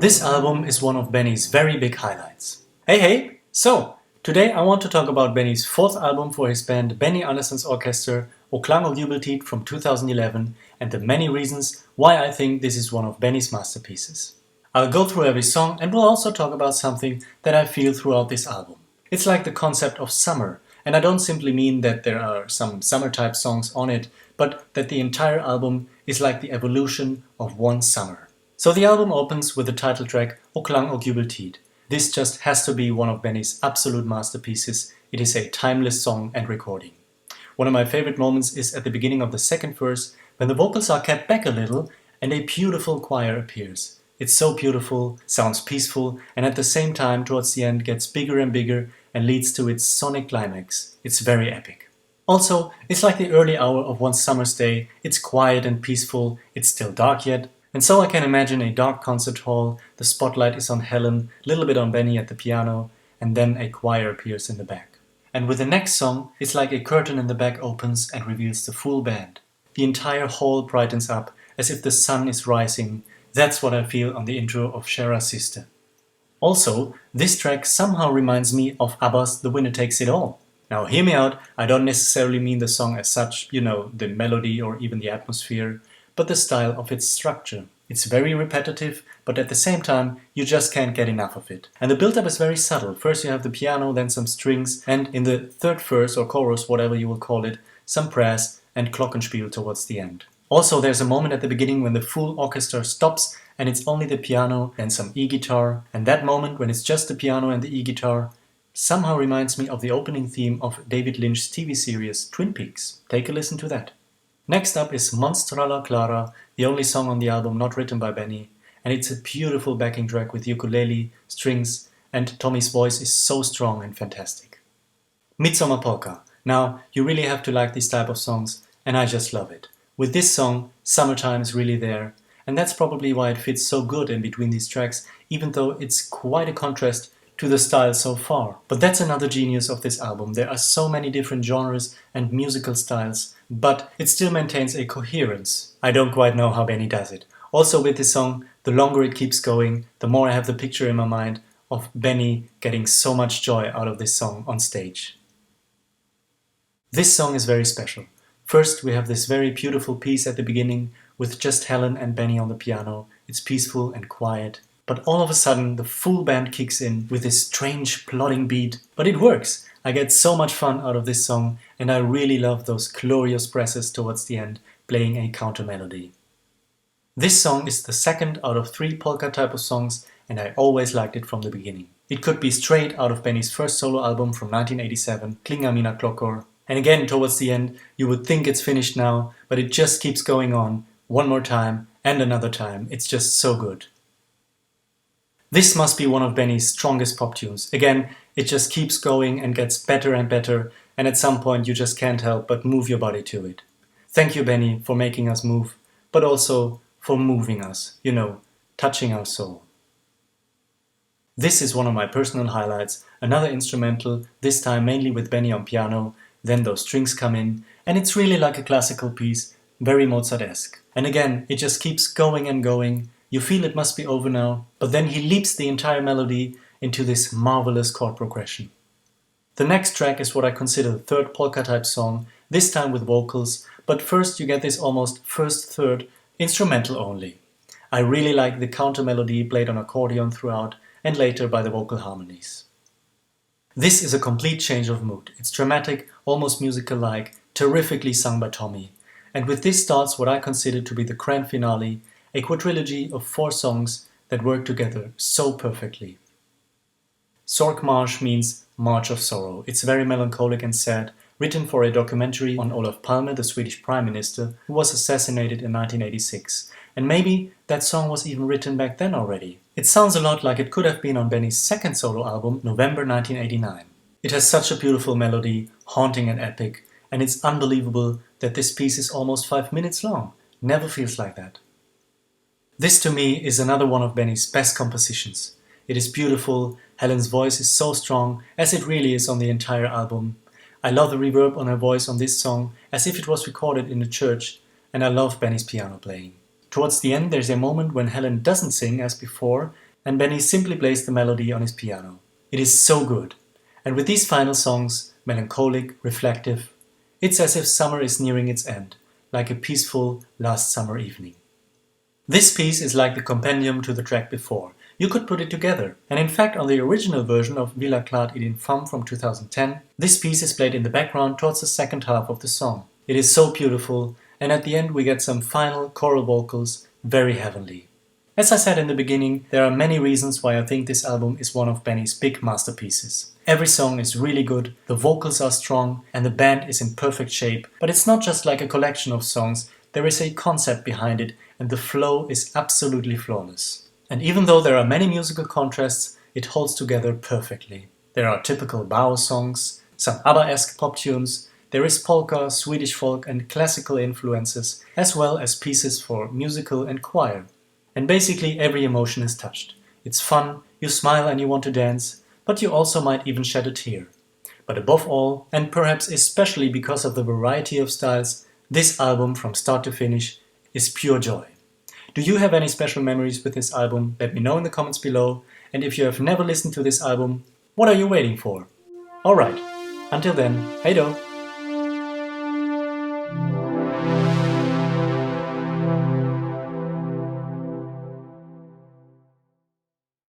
This album is one of Benny's very big highlights. Hey! So, today I want to talk about Benny's fourth album for his band Benny Anderssons Orkester, klang jubeltid from 2011, and the many reasons why I think this is one of Benny's masterpieces. I'll go through every song and we'll also talk about something that I feel throughout this album. It's like the concept of summer, and I don't simply mean that there are some summer-type songs on it, but that the entire album is like the evolution of one summer. So the album opens with the title track klang jubeltid. This just has to be one of Benny's absolute masterpieces. It is a timeless song and recording. One of my favorite moments is at the beginning of the second verse, when the vocals are kept back a little and a beautiful choir appears. It's so beautiful, sounds peaceful, and at the same time towards the end gets bigger and bigger and leads to its sonic climax. It's very epic. Also, it's like the early hour of one summer's day. It's quiet and peaceful, it's still dark yet. And so I can imagine a dark concert hall, the spotlight is on Helen, a little bit on Benny at the piano, and then a choir appears in the back. And with the next song, it's like a curtain in the back opens and reveals the full band. The entire hall brightens up as if the sun is rising. That's what I feel on the intro of Shara Sister. Also, this track somehow reminds me of ABBA's The Winner Takes It All. Now hear me out, I don't necessarily mean the song as such, the melody or even the atmosphere, but the style of its structure. It's very repetitive, but at the same time, you just can't get enough of it. And the build-up is very subtle. First you have the piano, then some strings, and in the third verse or chorus, whatever you will call it, some brass and glockenspiel towards the end. Also, there's a moment at the beginning when the full orchestra stops and it's only the piano and some e-guitar, and that moment when it's just the piano and the e-guitar somehow reminds me of the opening theme of David Lynch's TV series Twin Peaks. Take a listen to that. Next up is Monstra la Clara, the only song on the album not written by Benny, and it's a beautiful backing track with ukulele, strings, and Tommy's voice is so strong and fantastic. Midsummer Polka. Now, you really have to like these type of songs, and I just love it. With this song, summertime is really there, and that's probably why it fits so good in between these tracks, even though it's quite a contrast to the style so far. But that's another genius of this album. There are so many different genres and musical styles, but it still maintains a coherence. I don't quite know how Benny does it. Also with this song, the longer it keeps going, the more I have the picture in my mind of Benny getting so much joy out of this song on stage. This song is very special. First, we have this very beautiful piece at the beginning with just Helen and Benny on the piano. It's peaceful and quiet. But all of a sudden, the full band kicks in with this strange plodding beat. But it works. I get so much fun out of this song, and I really love those glorious presses towards the end, playing a counter melody. This song is the second out of 3 polka type of songs, and I always liked it from the beginning. It could be straight out of Benny's first solo album from 1987, Klinga mina klockor. And again, towards the end, you would think it's finished now, but it just keeps going on, one more time and another time. It's just so good. This must be one of Benny's strongest pop tunes. Again, it just keeps going and gets better and better, and at some point you just can't help but move your body to it. Thank you, Benny, for making us move, but also for moving us, touching our soul. This is one of my personal highlights, another instrumental, this time mainly with Benny on piano, then those strings come in, and it's really like a classical piece, very Mozart-esque. And again, it just keeps going and going. You feel it must be over now, but then he leaps the entire melody into this marvelous chord progression. The next track is what I consider the third polka-type song, this time with vocals, but first you get this almost first-third instrumental only. I really like the counter melody played on accordion throughout and later by the vocal harmonies. This is a complete change of mood. It's dramatic, almost musical-like, terrifically sung by Tommy. And with this starts what I consider to be the grand finale, a quadrilogy of 4 songs that work together so perfectly. Sorgmarsch means March of Sorrow. It's very melancholic and sad, written for a documentary on Olof Palme, the Swedish Prime Minister, who was assassinated in 1986. And maybe that song was even written back then already. It sounds a lot like it could have been on Benny's second solo album, November 1989. It has such a beautiful melody, haunting and epic, and it's unbelievable that this piece is almost 5 minutes long. Never feels like that. This to me is another one of Benny's best compositions. It is beautiful, Helen's voice is so strong, as it really is on the entire album. I love the reverb on her voice on this song, as if it was recorded in a church, and I love Benny's piano playing. Towards the end there's a moment when Helen doesn't sing as before, and Benny simply plays the melody on his piano. It is so good. And with these final songs, melancholic, reflective, it's as if summer is nearing its end, like a peaceful last summer evening. This piece is like the compendium to the track before. You could put it together, and in fact on the original version of Villa Claude et une femme from 2010, this piece is played in the background towards the second half of the song. It is so beautiful, and at the end we get some final choral vocals, very heavenly. As I said in the beginning, there are many reasons why I think this album is one of Benny's big masterpieces. Every song is really good, the vocals are strong, and the band is in perfect shape. But it's not just like a collection of songs, there is a concept behind it, and the flow is absolutely flawless. And even though there are many musical contrasts, it holds together perfectly. There are typical Bauer songs, some ABBA-esque pop tunes, there is polka, Swedish folk and classical influences, as well as pieces for musical and choir. And basically every emotion is touched. It's fun, you smile and you want to dance, but you also might even shed a tear. But above all, and perhaps especially because of the variety of styles, this album from start to finish is pure joy. Do you have any special memories with this album? Let me know in the comments below. And if you have never listened to this album, what are you waiting for? Alright, until then, hey do!